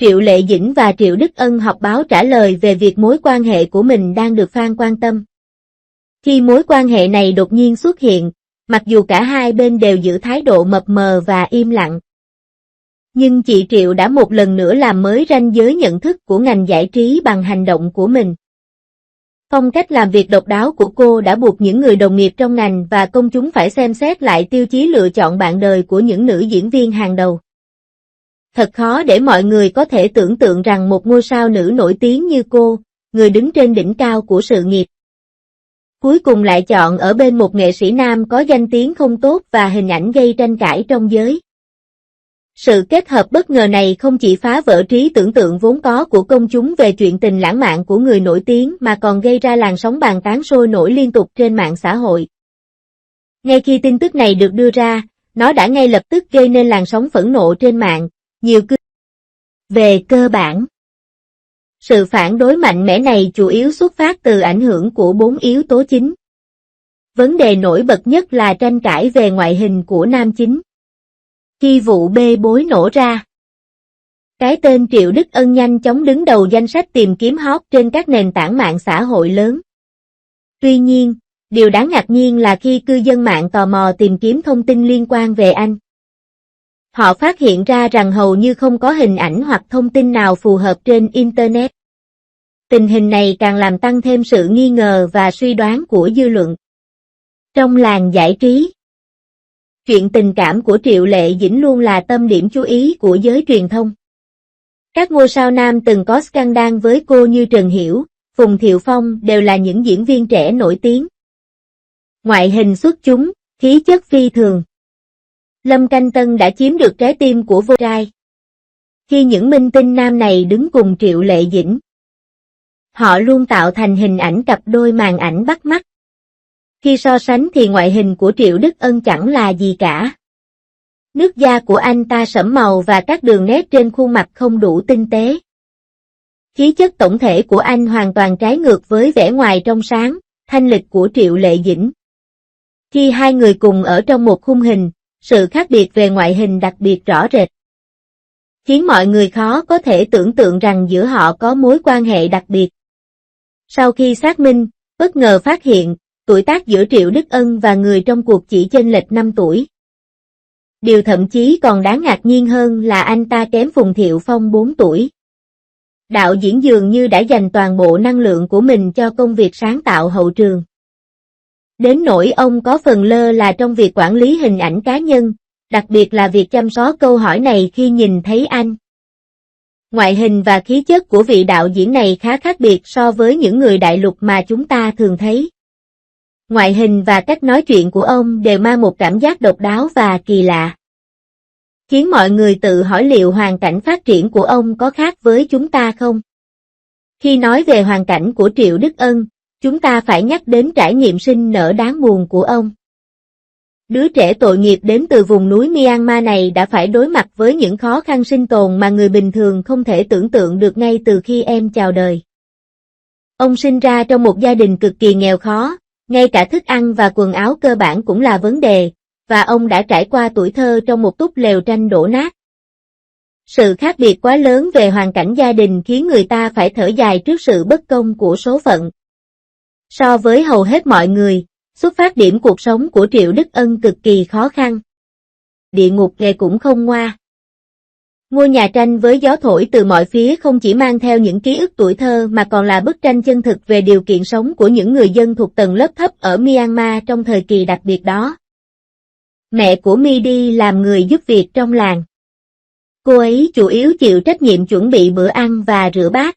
Triệu Lệ Dĩnh và Triệu Đức Ân họp báo trả lời về việc mối quan hệ của mình đang được fan quan tâm. Khi mối quan hệ này đột nhiên xuất hiện, mặc dù cả hai bên đều giữ thái độ mập mờ và im lặng, nhưng chị Triệu đã một lần nữa làm mới ranh giới nhận thức của ngành giải trí bằng hành động của mình. Phong cách làm việc độc đáo của cô đã buộc những người đồng nghiệp trong ngành và công chúng phải xem xét lại tiêu chí lựa chọn bạn đời của những nữ diễn viên hàng đầu. Thật khó để mọi người có thể tưởng tượng rằng một ngôi sao nữ nổi tiếng như cô, người đứng trên đỉnh cao của sự nghiệp, cuối cùng lại chọn ở bên một nghệ sĩ nam có danh tiếng không tốt và hình ảnh gây tranh cãi trong giới. Sự kết hợp bất ngờ này không chỉ phá vỡ trí tưởng tượng vốn có của công chúng về chuyện tình lãng mạn của người nổi tiếng mà còn gây ra làn sóng bàn tán sôi nổi liên tục trên mạng xã hội. Ngay khi tin tức này được đưa ra, nó đã ngay lập tức gây nên làn sóng phẫn nộ trên mạng, nhiều cư về cơ bản. Sự phản đối mạnh mẽ này chủ yếu xuất phát từ ảnh hưởng của 4 yếu tố chính. Vấn đề nổi bật nhất là tranh cãi về ngoại hình của nam chính. Khi vụ bê bối nổ ra, cái tên Triệu Đức Ân nhanh chóng đứng đầu danh sách tìm kiếm hot trên các nền tảng mạng xã hội lớn. Tuy nhiên, điều đáng ngạc nhiên là khi cư dân mạng tò mò tìm kiếm thông tin liên quan về anh, họ phát hiện ra rằng hầu như không có hình ảnh hoặc thông tin nào phù hợp trên Internet. Tình hình này càng làm tăng thêm sự nghi ngờ và suy đoán của dư luận. Trong làng giải trí, chuyện tình cảm của Triệu Lệ Dĩnh luôn là tâm điểm chú ý của giới truyền thông. Các ngôi sao nam từng có scandal với cô như Trần Hiểu, Phùng Thiệu Phong đều là những diễn viên trẻ nổi tiếng. Ngoại hình xuất chúng, khí chất phi thường. Lâm Canh Tân đã chiếm được trái tim của vô trai. Khi những minh tinh nam này đứng cùng Triệu Lệ Dĩnh, họ luôn tạo thành hình ảnh cặp đôi màn ảnh bắt mắt. Khi so sánh thì ngoại hình của Triệu Đức Ân chẳng là gì cả. Nước da của anh ta sẫm màu và các đường nét trên khuôn mặt không đủ tinh tế. Khí chất tổng thể của anh hoàn toàn trái ngược với vẻ ngoài trong sáng, thanh lịch của Triệu Lệ Dĩnh. Khi hai người cùng ở trong một khung hình, sự khác biệt về ngoại hình đặc biệt rõ rệt, khiến mọi người khó có thể tưởng tượng rằng giữa họ có mối quan hệ đặc biệt. Sau khi xác minh, bất ngờ phát hiện, tuổi tác giữa Triệu Đức Ân và người trong cuộc chỉ chênh lệch 5 tuổi. Điều thậm chí còn đáng ngạc nhiên hơn là anh ta kém Phùng Thiệu Phong 4 tuổi. Đạo diễn dường như đã dành toàn bộ năng lượng của mình cho công việc sáng tạo hậu trường. Đến nỗi ông có phần lơ là trong việc quản lý hình ảnh cá nhân, đặc biệt là việc chăm sóc câu hỏi này khi nhìn thấy anh. Ngoại hình và khí chất của vị đạo diễn này khá khác biệt so với những người đại lục mà chúng ta thường thấy. Ngoại hình và cách nói chuyện của ông đều mang một cảm giác độc đáo và kỳ lạ, khiến mọi người tự hỏi liệu hoàn cảnh phát triển của ông có khác với chúng ta không? Khi nói về hoàn cảnh của Triệu Đức Ân, chúng ta phải nhắc đến trải nghiệm sinh nở đáng buồn của ông. Đứa trẻ tội nghiệp đến từ vùng núi Myanmar này đã phải đối mặt với những khó khăn sinh tồn mà người bình thường không thể tưởng tượng được ngay từ khi em chào đời. Ông sinh ra trong một gia đình cực kỳ nghèo khó, ngay cả thức ăn và quần áo cơ bản cũng là vấn đề, và ông đã trải qua tuổi thơ trong một túp lều tranh đổ nát. Sự khác biệt quá lớn về hoàn cảnh gia đình khiến người ta phải thở dài trước sự bất công của số phận. So với hầu hết mọi người, xuất phát điểm cuộc sống của Triệu Đức Ân cực kỳ khó khăn. Địa ngục nghề cũng không ngoa. Ngôi nhà tranh với gió thổi từ mọi phía không chỉ mang theo những ký ức tuổi thơ mà còn là bức tranh chân thực về điều kiện sống của những người dân thuộc tầng lớp thấp ở Myanmar trong thời kỳ đặc biệt đó. Mẹ của Midi làm người giúp việc trong làng. Cô ấy chủ yếu chịu trách nhiệm chuẩn bị bữa ăn và rửa bát.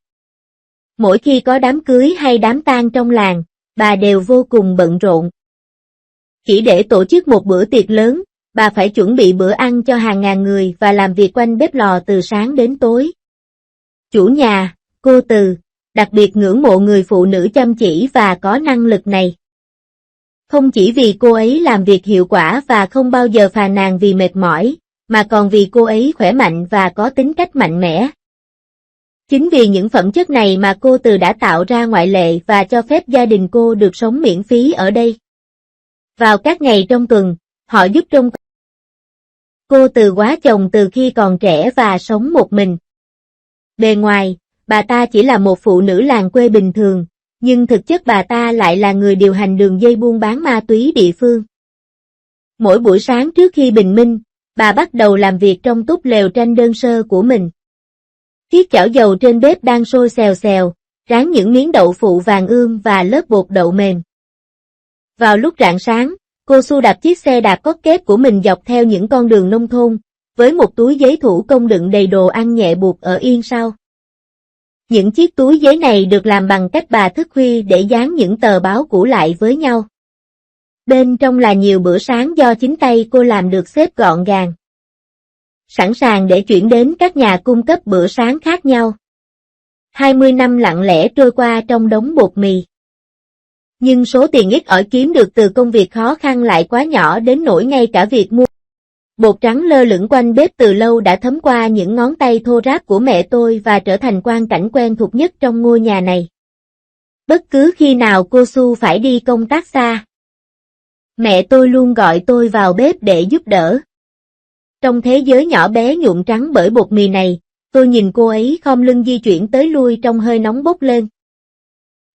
Mỗi khi có đám cưới hay đám tang trong làng, bà đều vô cùng bận rộn. Chỉ để tổ chức một bữa tiệc lớn, bà phải chuẩn bị bữa ăn cho hàng ngàn người và làm việc quanh bếp lò từ sáng đến tối. Chủ nhà, cô Từ, đặc biệt ngưỡng mộ người phụ nữ chăm chỉ và có năng lực này. Không chỉ vì cô ấy làm việc hiệu quả và không bao giờ phàn nàn vì mệt mỏi, mà còn vì cô ấy khỏe mạnh và có tính cách mạnh mẽ. Chính vì những phẩm chất này mà cô Từ đã tạo ra ngoại lệ và cho phép gia đình cô được sống miễn phí ở đây. Vào các ngày trong tuần, họ giúp trông cô Từ quá chồng từ khi còn trẻ và sống một mình. Bề ngoài, bà ta chỉ là một phụ nữ làng quê bình thường, nhưng thực chất bà ta lại là người điều hành đường dây buôn bán ma túy địa phương. Mỗi buổi sáng trước khi bình minh, bà bắt đầu làm việc trong túp lều tranh đơn sơ của mình. Chiếc chảo dầu trên bếp đang sôi xèo xèo, rán những miếng đậu phụ vàng ươm và lớp bột đậu mềm. Vào lúc rạng sáng, cô Su đạp chiếc xe đạp cót két của mình dọc theo những con đường nông thôn, với một túi giấy thủ công đựng đầy đồ ăn nhẹ buộc ở yên sau. Những chiếc túi giấy này được làm bằng cách bà thức khuya để dán những tờ báo cũ lại với nhau. Bên trong là nhiều bữa sáng do chính tay cô làm được xếp gọn gàng, sẵn sàng để chuyển đến các nhà cung cấp bữa sáng khác nhau. 20 năm lặng lẽ trôi qua trong đống bột mì. Nhưng số tiền ít ỏi kiếm được từ công việc khó khăn lại quá nhỏ đến nỗi ngay cả việc mua bột trắng lơ lửng quanh bếp từ lâu đã thấm qua những ngón tay thô ráp của mẹ tôi và trở thành quang cảnh quen thuộc nhất trong ngôi nhà này. Bất cứ khi nào cô Su phải đi công tác xa, mẹ tôi luôn gọi tôi vào bếp để giúp đỡ. Trong thế giới nhỏ bé nhuộm trắng bởi bột mì này, tôi nhìn cô ấy khom lưng di chuyển tới lui trong hơi nóng bốc lên.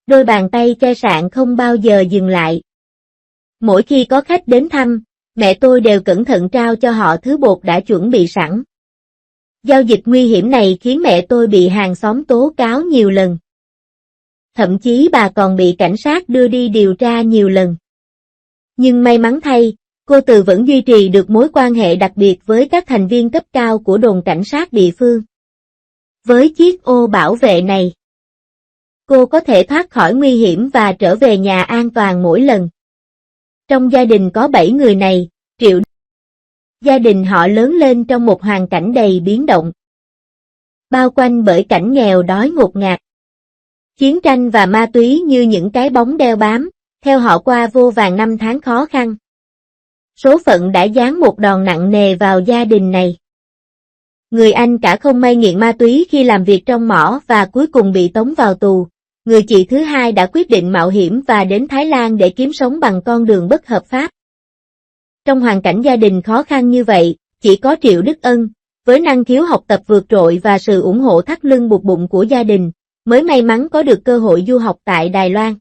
Đôi bàn tay chai sạn không bao giờ dừng lại. Mỗi khi có khách đến thăm, mẹ tôi đều cẩn thận trao cho họ thứ bột đã chuẩn bị sẵn. Giao dịch nguy hiểm này khiến mẹ tôi bị hàng xóm tố cáo nhiều lần. Thậm chí bà còn bị cảnh sát đưa đi điều tra nhiều lần. Nhưng may mắn thay, cô Từ vẫn duy trì được mối quan hệ đặc biệt với các thành viên cấp cao của đồn cảnh sát địa phương. Với chiếc ô bảo vệ này, cô có thể thoát khỏi nguy hiểm và trở về nhà an toàn mỗi lần. Trong gia đình có 7 người này, gia đình họ lớn lên trong một hoàn cảnh đầy biến động, bao quanh bởi cảnh nghèo đói ngột ngạt. Chiến tranh và ma túy như những cái bóng đeo bám, theo họ qua vô vàn năm tháng khó khăn. Số phận đã giáng một đòn nặng nề vào gia đình này. Người anh cả không may nghiện ma túy khi làm việc trong mỏ và cuối cùng bị tống vào tù. Người chị thứ hai đã quyết định mạo hiểm và đến Thái Lan để kiếm sống bằng con đường bất hợp pháp. Trong hoàn cảnh gia đình khó khăn như vậy, chỉ có Triệu Đức Ân, với năng khiếu học tập vượt trội và sự ủng hộ thắt lưng buộc bụng của gia đình, mới may mắn có được cơ hội du học tại Đài Loan.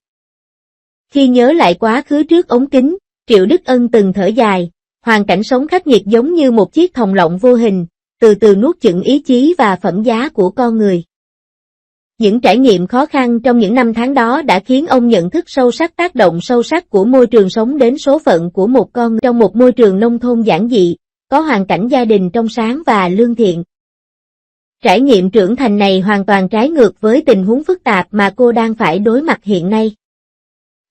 Khi nhớ lại quá khứ trước ống kính, Triệu Đức Ân từng thở dài, hoàn cảnh sống khắc nghiệt giống như một chiếc thòng lọng vô hình, từ từ nuốt chửng ý chí và phẩm giá của con người. Những trải nghiệm khó khăn trong những năm tháng đó đã khiến ông nhận thức sâu sắc tác động sâu sắc của môi trường sống đến số phận của một con người trong một môi trường nông thôn giản dị, có hoàn cảnh gia đình trong sáng và lương thiện. Trải nghiệm trưởng thành này hoàn toàn trái ngược với tình huống phức tạp mà cô đang phải đối mặt hiện nay.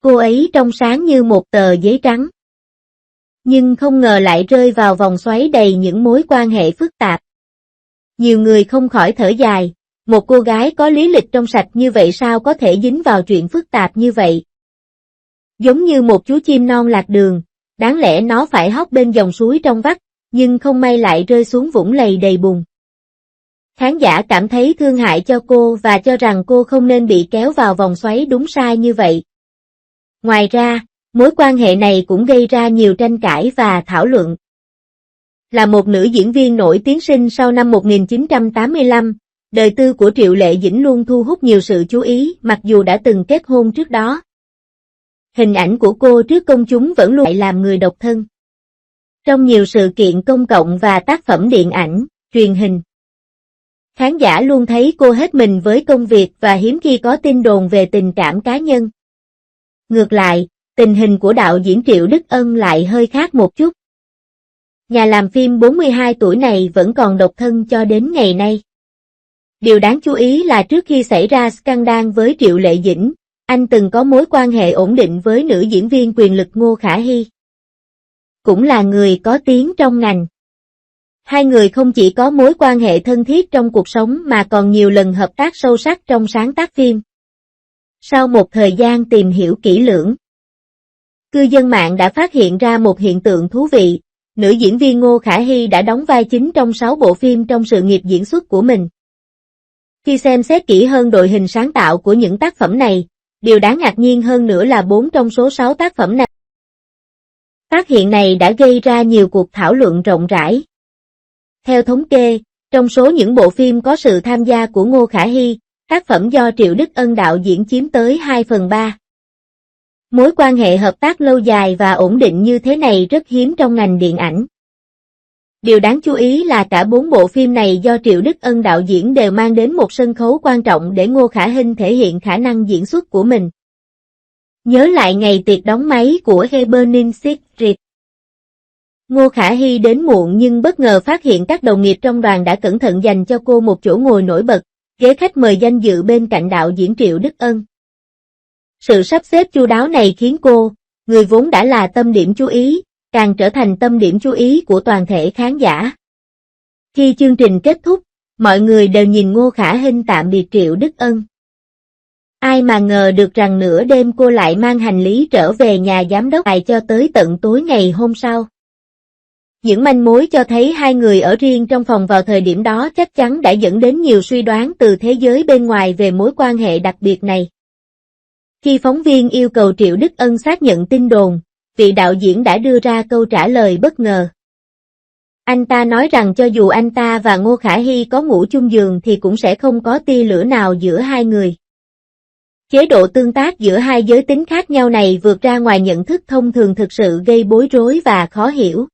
Cô ấy trong sáng như một tờ giấy trắng, nhưng không ngờ lại rơi vào vòng xoáy đầy những mối quan hệ phức tạp. Nhiều người không khỏi thở dài, một cô gái có lý lịch trong sạch như vậy sao có thể dính vào chuyện phức tạp như vậy. Giống như một chú chim non lạc đường, đáng lẽ nó phải hót bên dòng suối trong vắt, nhưng không may lại rơi xuống vũng lầy đầy bùn. Khán giả cảm thấy thương hại cho cô và cho rằng cô không nên bị kéo vào vòng xoáy đúng sai như vậy. Ngoài ra, mối quan hệ này cũng gây ra nhiều tranh cãi và thảo luận. Là một nữ diễn viên nổi tiếng sinh sau năm 1985, đời tư của Triệu Lệ Dĩnh luôn thu hút nhiều sự chú ý mặc dù đã từng kết hôn trước đó. Hình ảnh của cô trước công chúng vẫn luôn làm người độc thân. Trong nhiều sự kiện công cộng và tác phẩm điện ảnh, truyền hình, khán giả luôn thấy cô hết mình với công việc và hiếm khi có tin đồn về tình cảm cá nhân. Ngược lại, tình hình của đạo diễn Triệu Đức Ân lại hơi khác một chút. Nhà làm phim 42 tuổi này vẫn còn độc thân cho đến ngày nay. Điều đáng chú ý là trước khi xảy ra scandal với Triệu Lệ Dĩnh, anh từng có mối quan hệ ổn định với nữ diễn viên quyền lực Ngô Khả Hy. Cũng là người có tiếng trong ngành. Hai người không chỉ có mối quan hệ thân thiết trong cuộc sống mà còn nhiều lần hợp tác sâu sắc trong sáng tác phim. Sau một thời gian tìm hiểu kỹ lưỡng, cư dân mạng đã phát hiện ra một hiện tượng thú vị, nữ diễn viên Ngô Khả Hy đã đóng vai chính trong 6 bộ phim trong sự nghiệp diễn xuất của mình. Khi xem xét kỹ hơn đội hình sáng tạo của những tác phẩm này, điều đáng ngạc nhiên hơn nữa là 4 trong số 6 tác phẩm này. Phát hiện này đã gây ra nhiều cuộc thảo luận rộng rãi. Theo thống kê, Trong số những bộ phim có sự tham gia của Ngô Khả Hy, tác phẩm do Triệu Đức Ân đạo diễn chiếm tới 2/3. Mối quan hệ hợp tác lâu dài và ổn định như thế này rất hiếm trong ngành điện ảnh. Điều đáng chú ý là cả 4 bộ phim này do Triệu Đức Ân đạo diễn đều mang đến một sân khấu quan trọng để Ngô Khả Hinh thể hiện khả năng diễn xuất của mình. Nhớ lại ngày tiệc đóng máy của Evening Secret. Ngô Khả Hy đến muộn nhưng bất ngờ phát hiện các đồng nghiệp trong đoàn đã cẩn thận dành cho cô một chỗ ngồi nổi bật, ghế khách mời danh dự bên cạnh đạo diễn Triệu Đức Ân. Sự sắp xếp chu đáo này khiến cô, người vốn đã là tâm điểm chú ý, càng trở thành tâm điểm chú ý của toàn thể khán giả. Khi chương trình kết thúc, mọi người đều nhìn Ngô Khả Hinh tạm biệt Triệu Đức Ân. Ai mà ngờ được rằng nửa đêm cô lại mang hành lý trở về nhà giám đốc đài cho tới tận tối ngày hôm sau. Những manh mối cho thấy hai người ở riêng trong phòng vào thời điểm đó chắc chắn đã dẫn đến nhiều suy đoán từ thế giới bên ngoài về mối quan hệ đặc biệt này. Khi phóng viên yêu cầu Triệu Đức Ân xác nhận tin đồn, vị đạo diễn đã đưa ra câu trả lời bất ngờ. Anh ta nói rằng cho dù anh ta và Ngô Khả Hy có ngủ chung giường thì cũng sẽ không có tia lửa nào giữa hai người. Chế độ tương tác giữa hai giới tính khác nhau này vượt ra ngoài nhận thức thông thường thực sự gây bối rối và khó hiểu.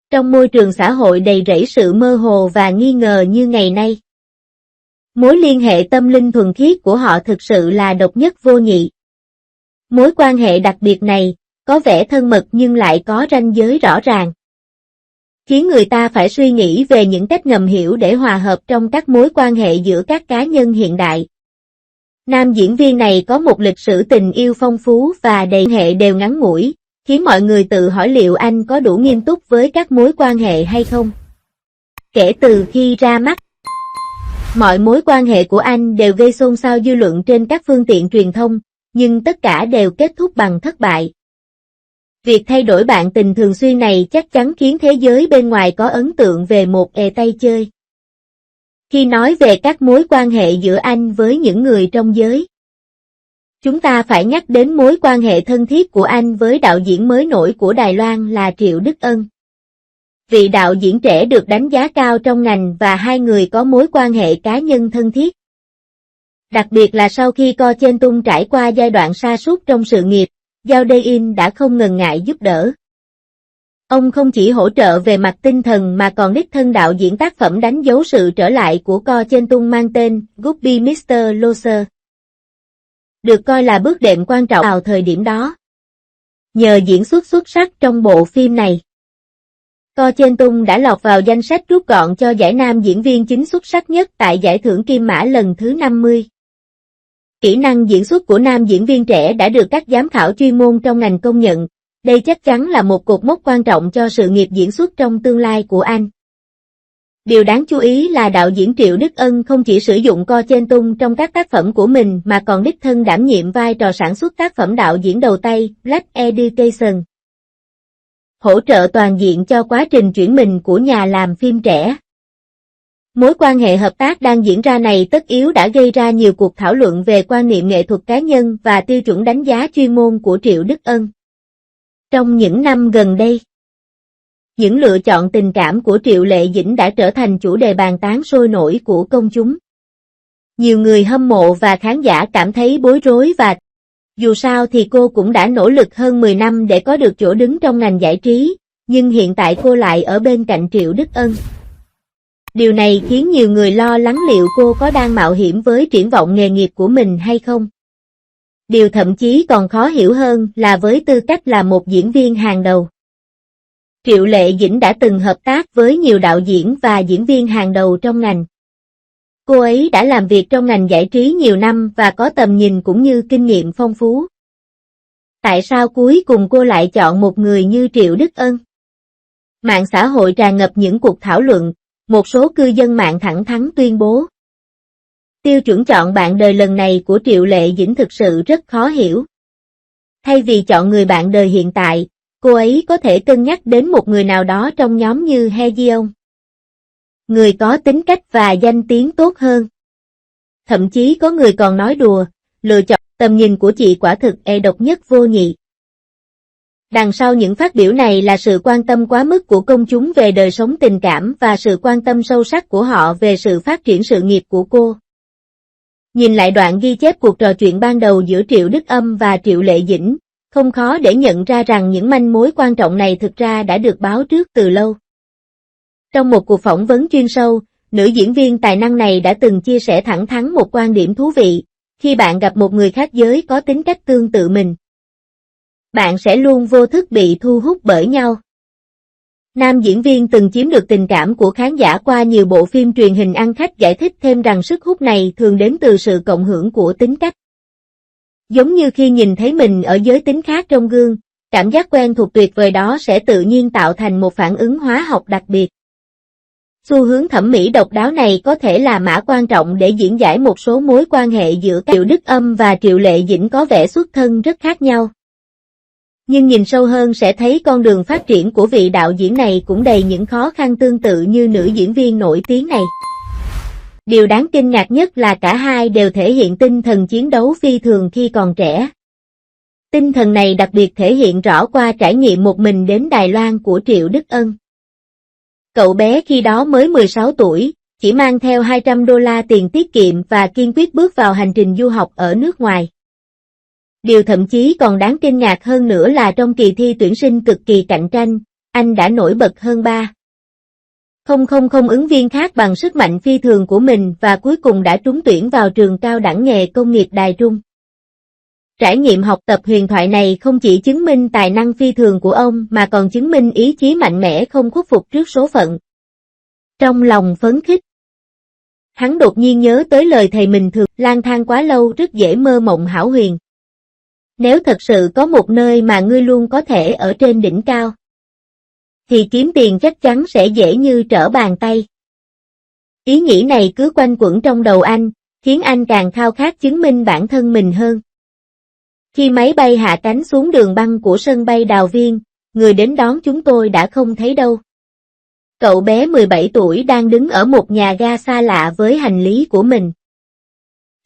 Trong môi trường xã hội đầy rẫy sự mơ hồ và nghi ngờ như ngày nay, mối liên hệ tâm linh thuần khiết của họ thực sự là độc nhất vô nhị. Mối quan hệ đặc biệt này, có vẻ thân mật nhưng lại có ranh giới rõ ràng, khiến người ta phải suy nghĩ về những cách ngầm hiểu để hòa hợp trong các mối quan hệ giữa các cá nhân hiện đại. Nam diễn viên này có một lịch sử tình yêu phong phú và đầy hệ đều ngắn ngủi, khiến mọi người tự hỏi liệu anh có đủ nghiêm túc với các mối quan hệ hay không. Kể từ khi ra mắt, mọi mối quan hệ của anh đều gây xôn xao dư luận trên các phương tiện truyền thông, nhưng tất cả đều kết thúc bằng thất bại. Việc thay đổi bạn tình thường xuyên này chắc chắn khiến thế giới bên ngoài có ấn tượng về một tay chơi. Khi nói về các mối quan hệ giữa anh với những người trong giới, chúng ta phải nhắc đến mối quan hệ thân thiết của anh với đạo diễn mới nổi của Đài Loan là Triệu Đức Ân. Vị đạo diễn trẻ được đánh giá cao trong ngành và hai người có mối quan hệ cá nhân thân thiết. Đặc biệt là sau khi Co Chen Tung trải qua giai đoạn sa sút trong sự nghiệp, Giao Dae-in đã không ngần ngại giúp đỡ. Ông không chỉ hỗ trợ về mặt tinh thần mà còn đích thân đạo diễn tác phẩm đánh dấu sự trở lại của Co Chen Tung mang tên Guppy Mr. Loser. Được coi là bước đệm quan trọng vào thời điểm đó. Nhờ diễn xuất xuất sắc trong bộ phim này, Co Chen Tung đã lọt vào danh sách rút gọn cho giải nam diễn viên chính xuất sắc nhất tại giải thưởng Kim Mã lần thứ 50. Kỹ năng diễn xuất của nam diễn viên trẻ đã được các giám khảo chuyên môn trong ngành công nhận. Đây chắc chắn là một cột mốc quan trọng cho sự nghiệp diễn xuất trong tương lai của anh. Điều đáng chú ý là đạo diễn Triệu Đức Ân không chỉ sử dụng Co Chen Tung trong các tác phẩm của mình mà còn đích thân đảm nhiệm vai trò sản xuất tác phẩm đạo diễn đầu tay, Black Education. Hỗ trợ toàn diện cho quá trình chuyển mình của nhà làm phim trẻ. Mối quan hệ hợp tác đang diễn ra này tất yếu đã gây ra nhiều cuộc thảo luận về quan niệm nghệ thuật cá nhân và tiêu chuẩn đánh giá chuyên môn của Triệu Đức Ân. Trong những năm gần đây, những lựa chọn tình cảm của Triệu Lệ Dĩnh đã trở thành chủ đề bàn tán sôi nổi của công chúng. Nhiều người hâm mộ và khán giả cảm thấy bối rối và dù sao thì cô cũng đã nỗ lực hơn 10 năm để có được chỗ đứng trong ngành giải trí, nhưng hiện tại cô lại ở bên cạnh Triệu Đức Ân. Điều này khiến nhiều người lo lắng liệu cô có đang mạo hiểm với triển vọng nghề nghiệp của mình hay không. Điều thậm chí còn khó hiểu hơn là với tư cách là một diễn viên hàng đầu, Triệu Lệ Dĩnh đã từng hợp tác với nhiều đạo diễn và diễn viên hàng đầu trong ngành. Cô ấy đã làm việc trong ngành giải trí nhiều năm và có tầm nhìn cũng như kinh nghiệm phong phú. Tại sao cuối cùng cô lại chọn một người như Triệu Đức Ân? Mạng xã hội tràn ngập những cuộc thảo luận, một số cư dân mạng thẳng thắn tuyên bố. Tiêu chuẩn chọn bạn đời lần này của Triệu Lệ Dĩnh thực sự rất khó hiểu. Thay vì chọn người bạn đời hiện tại, cô ấy có thể cân nhắc đến một người nào đó trong nhóm như He Ji-on, người có tính cách và danh tiếng tốt hơn. Thậm chí có người còn nói đùa, lựa chọn tầm nhìn của chị quả thực độc nhất vô nhị. Đằng sau những phát biểu này là sự quan tâm quá mức của công chúng về đời sống tình cảm và sự quan tâm sâu sắc của họ về sự phát triển sự nghiệp của cô. Nhìn lại đoạn ghi chép cuộc trò chuyện ban đầu giữa Triệu Đức Âm và Triệu Lệ Dĩnh, không khó để nhận ra rằng những manh mối quan trọng này thực ra đã được báo trước từ lâu. Trong một cuộc phỏng vấn chuyên sâu, nữ diễn viên tài năng này đã từng chia sẻ thẳng thắn một quan điểm thú vị: khi bạn gặp một người khác giới có tính cách tương tự mình, bạn sẽ luôn vô thức bị thu hút bởi nhau. Nam diễn viên từng chiếm được tình cảm của khán giả qua nhiều bộ phim truyền hình ăn khách giải thích thêm rằng sức hút này thường đến từ sự cộng hưởng của tính cách. Giống như khi nhìn thấy mình ở giới tính khác trong gương, cảm giác quen thuộc tuyệt vời đó sẽ tự nhiên tạo thành một phản ứng hóa học đặc biệt. Xu hướng thẩm mỹ độc đáo này có thể là mã quan trọng để diễn giải một số mối quan hệ giữa Triệu Đức Âm và Triệu Lệ Dĩnh có vẻ xuất thân rất khác nhau. Nhưng nhìn sâu hơn sẽ thấy con đường phát triển của vị đạo diễn này cũng đầy những khó khăn tương tự như nữ diễn viên nổi tiếng này. Điều đáng kinh ngạc nhất là cả hai đều thể hiện tinh thần chiến đấu phi thường khi còn trẻ. Tinh thần này đặc biệt thể hiện rõ qua trải nghiệm một mình đến Đài Loan của Triệu Đức Ân. Cậu bé khi đó mới 16 tuổi, chỉ mang theo $200 tiền tiết kiệm và kiên quyết bước vào hành trình du học ở nước ngoài. Điều thậm chí còn đáng kinh ngạc hơn nữa là trong kỳ thi tuyển sinh cực kỳ cạnh tranh, anh đã nổi bật hơn 3,000 ứng viên khác bằng sức mạnh phi thường của mình và cuối cùng đã trúng tuyển vào trường cao đẳng nghề công nghiệp Đài Trung. Trải nghiệm học tập huyền thoại này không chỉ chứng minh tài năng phi thường của ông mà còn chứng minh ý chí mạnh mẽ không khuất phục trước số phận. Trong lòng phấn khích, hắn đột nhiên nhớ tới lời thầy mình thường: lang thang quá lâu rất dễ mơ mộng hão huyền. Nếu thật sự có một nơi mà ngươi luôn có thể ở trên đỉnh cao, thì kiếm tiền chắc chắn sẽ dễ như trở bàn tay. Ý nghĩ này cứ quanh quẩn trong đầu anh, khiến anh càng khao khát chứng minh bản thân mình hơn. Khi máy bay hạ cánh xuống đường băng của sân bay Đào Viên, người đến đón chúng tôi đã không thấy đâu. Cậu bé 17 tuổi đang đứng ở một nhà ga xa lạ với hành lý của mình.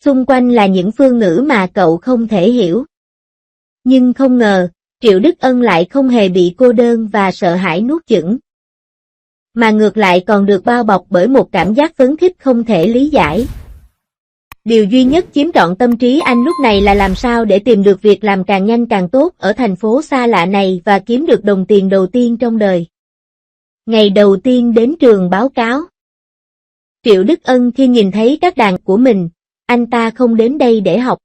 Xung quanh là những phương ngữ mà cậu không thể hiểu. Nhưng không ngờ, Triệu Đức Ân lại không hề bị cô đơn và sợ hãi nuốt chửng, mà ngược lại còn được bao bọc bởi một cảm giác phấn khích không thể lý giải. Điều duy nhất chiếm trọn tâm trí anh lúc này là làm sao để tìm được việc làm càng nhanh càng tốt ở thành phố xa lạ này và kiếm được đồng tiền đầu tiên trong đời. Ngày đầu tiên đến trường báo cáo, Triệu Đức Ân khi nhìn thấy các đàn của mình, anh ta không đến đây để học.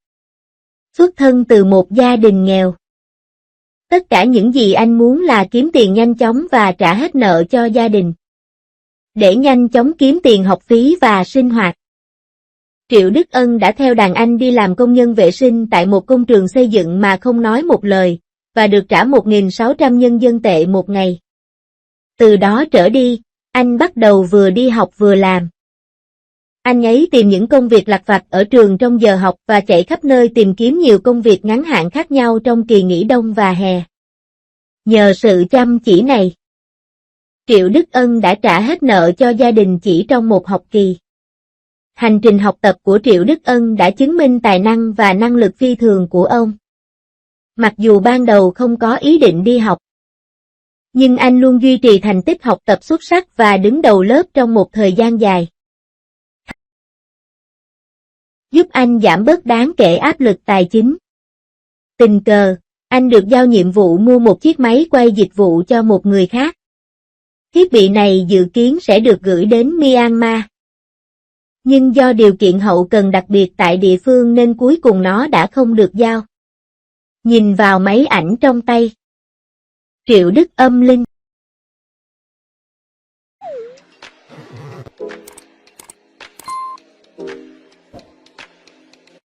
Xuất thân từ một gia đình nghèo, tất cả những gì anh muốn là kiếm tiền nhanh chóng và trả hết nợ cho gia đình, để nhanh chóng kiếm tiền học phí và sinh hoạt. Triệu Đức Ân đã theo đàn anh đi làm công nhân vệ sinh tại một công trường xây dựng mà không nói một lời, và được trả 1.600 nhân dân tệ một ngày. Từ đó trở đi, anh bắt đầu vừa đi học vừa làm. Anh ấy tìm những công việc lặt vặt ở trường trong giờ học và chạy khắp nơi tìm kiếm nhiều công việc ngắn hạn khác nhau trong kỳ nghỉ đông và hè. Nhờ sự chăm chỉ này, Triệu Đức Ân đã trả hết nợ cho gia đình chỉ trong một học kỳ. Hành trình học tập của Triệu Đức Ân đã chứng minh tài năng và năng lực phi thường của ông. Mặc dù ban đầu không có ý định đi học, nhưng anh luôn duy trì thành tích học tập xuất sắc và đứng đầu lớp trong một thời gian dài, giúp anh giảm bớt đáng kể áp lực tài chính. Tình cờ, anh được giao nhiệm vụ mua một chiếc máy quay dịch vụ cho một người khác. Thiết bị này dự kiến sẽ được gửi đến Myanmar, nhưng do điều kiện hậu cần đặc biệt tại địa phương nên cuối cùng nó đã không được giao. Nhìn vào máy ảnh trong tay, Triệu Đức âm linh.